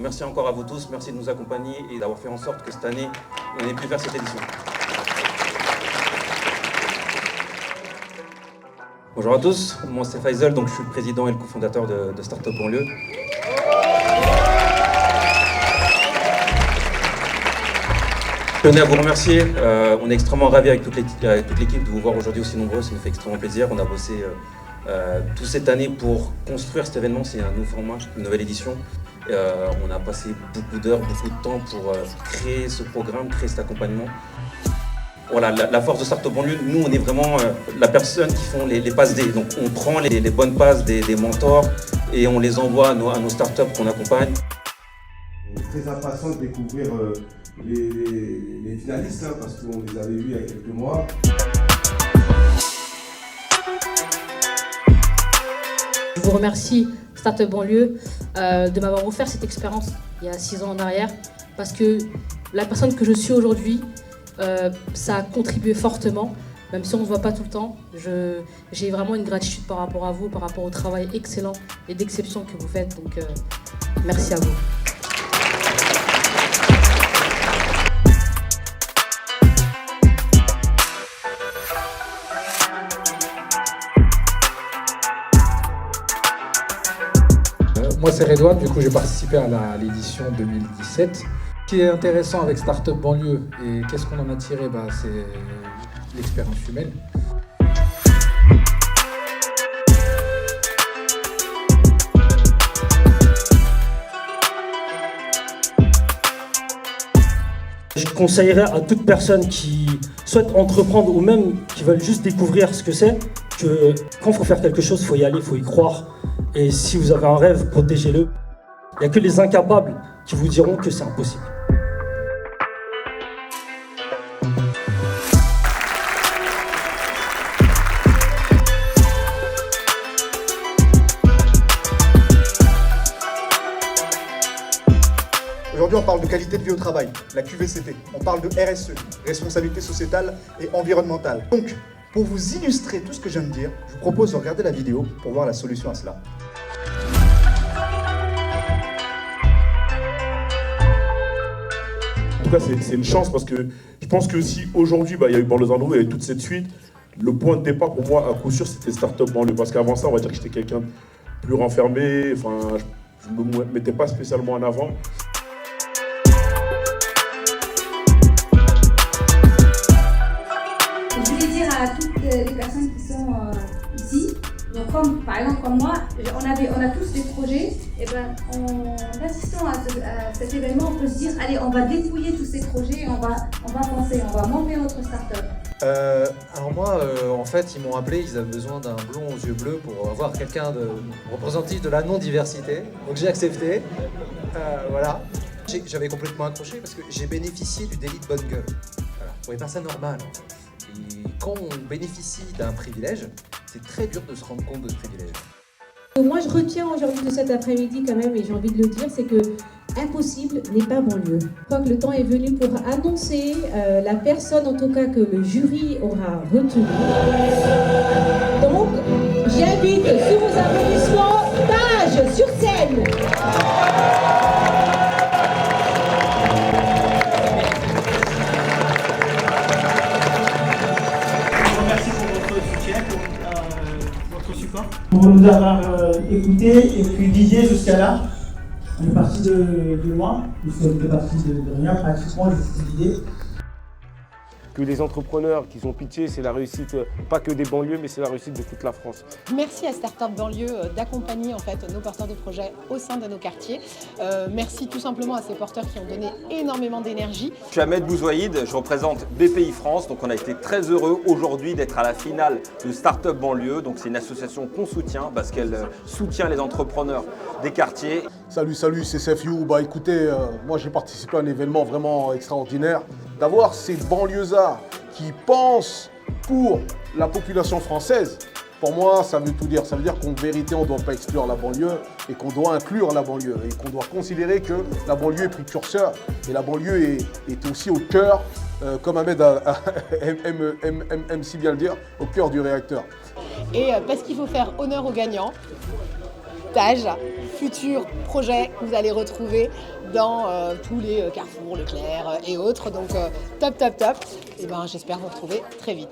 merci encore à vous tous, merci de nous accompagner et d'avoir fait en sorte que cette année, on ait pu faire cette édition. Bonjour à tous, moi c'est Faisal, donc je suis le président et le cofondateur de Startup Banlieue. Je tenais à vous remercier, on est extrêmement ravis avec toute l'équipe de vous voir aujourd'hui aussi nombreux, ça nous fait extrêmement plaisir. On a bossé toute cette année pour construire cet événement, c'est un nouveau format, une nouvelle édition. On a passé beaucoup d'heures, beaucoup de temps pour créer ce programme, créer cet accompagnement. Voilà, la force de Startup Banlieue, nous on est vraiment la personne qui font les passes D. Donc on prend les bonnes passes des mentors et on les envoie à nos startups qu'on accompagne. Très impatient de découvrir les finalistes parce qu'on les avait vus il y a quelques mois. Je vous remercie Startup Banlieue de m'avoir offert cette expérience il y a 6 ans en arrière parce que la personne que je suis aujourd'hui, ça a contribué fortement, même si on ne se voit pas tout le temps. J'ai vraiment une gratitude par rapport à vous, par rapport au travail excellent et d'exception que vous faites, donc merci à vous. Moi c'est Redouane, du coup j'ai participé à l'édition 2017. Ce qui est intéressant avec Startup Banlieue et qu'est-ce qu'on en a tiré, c'est l'expérience humaine. Je conseillerais à toute personne qui souhaite entreprendre ou même qui veulent juste découvrir ce que c'est, que quand il faut faire quelque chose, il faut y aller, il faut y croire. Et si vous avez un rêve, protégez-le. Il n'y a que les incapables qui vous diront que c'est impossible. Aujourd'hui, on parle de qualité de vie au travail, la QVCT. On parle de RSE, responsabilité sociétale et environnementale. Donc, pour vous illustrer tout ce que je viens de dire, je vous propose de regarder la vidéo pour voir la solution à cela. En tout cas, c'est une chance parce que je pense que si aujourd'hui, il y a eu Banlieue Nouveau, il y a eu toute cette suite, le point de départ pour moi, à coup sûr, c'était Startup Banlieue. Parce qu'avant ça, on va dire que j'étais quelqu'un de plus renfermé, enfin, je ne me mettais pas spécialement en avant. Je voulais dire à toutes les personnes qui sont ici, donc par exemple comme moi, on a tous des projets, et en assistant à cet événement, on peut se dire allez, on va dépouiller tous ces projets, et on va penser, on va monter notre start-up. Alors moi, en fait, ils m'ont appelé, ils avaient besoin d'un blond aux yeux bleus pour avoir quelqu'un de représentatif de la non-diversité, donc j'ai accepté, voilà. J'avais complètement accroché parce que j'ai bénéficié du délit de bonne gueule, voilà, pour les personnes normales en fait. Et quand on bénéficie d'un privilège, c'est très dur de se rendre compte de ce privilège. Moi, je retiens aujourd'hui de cet après-midi quand même, et j'ai envie de le dire, c'est que impossible n'est pas banlieue. Je crois que le temps est venu pour annoncer la personne, en tout cas, que le jury aura retenue. Donc, j'invite sous vos applaudissements, Page sur scène. Pour nous avoir écoutés et puis guidés jusqu'à là. On est parti de loin, puisqu'on était parti de rien, pratiquement, juste guidés. Que les entrepreneurs qui ont pitié, c'est la réussite, pas que des banlieues, mais c'est la réussite de toute la France. Merci à Startup Banlieue d'accompagner en fait nos porteurs de projets au sein de nos quartiers. Merci tout simplement à ces porteurs qui ont donné énormément d'énergie. Je suis Ahmed Bouzouaïd, je représente BPI France. Donc on a été très heureux aujourd'hui d'être à la finale de Startup Banlieue. Donc c'est une association qu'on soutient parce qu'elle soutient les entrepreneurs des quartiers. Salut, c'est CFU. Écoutez, moi j'ai participé à un événement vraiment extraordinaire. D'avoir ces banlieusards qui pensent pour la population française, pour moi ça veut tout dire. Ça veut dire qu'en vérité on ne doit pas exclure la banlieue et qu'on doit inclure la banlieue et qu'on doit considérer que la banlieue est précurseur et la banlieue est aussi au cœur, comme Ahmed aime si bien le dire, au cœur du réacteur. Et parce qu'il faut faire honneur aux gagnants, Taj futurs projets que vous allez retrouver dans tous les Carrefour, Leclerc et autres. Donc top, top, top. Et ben, j'espère vous retrouver très vite.